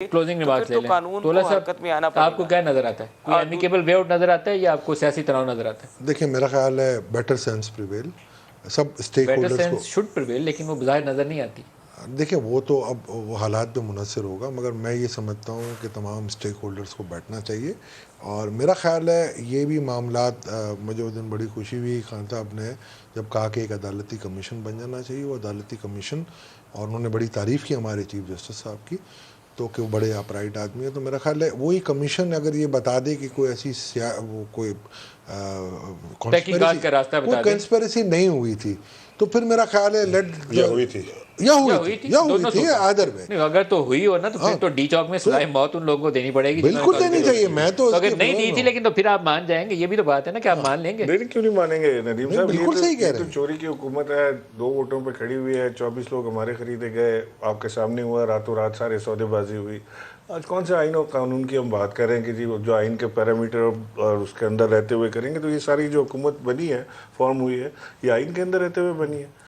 closing remarks لے لیں تولا صاحب آپ کو کیا نظر آتا ہے کوئی ایمیکیبل وے آؤٹ نظر آتا ہے یا آپ کو سیاسی تناؤ نظر آتا ہے دیکھیں میرا خیال ہے بیٹر سینس پریویل سب اسٹیک بیٹر ہولڈرس کو سینس شوڈ پریویل لیکن وہ بظاہر نظر نہیں آتی دیکھیں وہ تو اب وہ حالات پہ منحصر ہوگا مگر میں یہ سمجھتا ہوں کہ تمام اسٹیک ہولڈرس کو بیٹھنا چاہیے اور میرا خیال ہے یہ بھی معاملات مجھے اس دن بڑی خوشی ہوئی خان صاحب نے جب کہا کہ ایک عدالتی کمیشن بن جانا چاہیے وہ عدالتی کمیشن اور انہوں نے بڑی تعریف کی ہمارے چیف جسٹس صاحب کی تو کہ وہ بڑے اپرائٹ آدمی ہیں تو میرا خیال ہے وہی کمیشن اگر یہ بتا دے کہ کوئی ایسی وہ کوئی تحقیقات کا راستہ بتا دیں کنسپریسی نہیں ہوئی تھی تو پھر میرا خیال ہے یا ہوئی تھی یا ہوئی تھی آدر میں اگر تو ہوئی ہو نا تو پھر تو ڈی چوک میں سزائے موت ان لوگوں کو دینی پڑے گی بالکل دینی چاہیے میں تو اگر نہیں دی تھی لیکن تو پھر آپ مان جائیں گے یہ بھی تو بات ہے نا کہ آپ مان لیں گے نہیں کیوں نہیں مانیں گے ندیم صاحب بالکل صحیح کہہ رہے تو چوری کی حکومت ہے 2 ووٹوں پہ کھڑی ہوئی ہے 24 لوگ ہمارے خریدے گئے آپ کے سامنے ہوا راتوں رات سارے سودے بازی ہوئی آج کون سے آئین اور قانون کی ہم بات کریں کہ جی جو آئین کے پیرامیٹر اور اس کے اندر رہتے ہوئے کریں گے تو یہ ساری جو حکومت بنی ہے فارم ہوئی ہے یہ آئین کے اندر رہتے ہوئے بنی ہے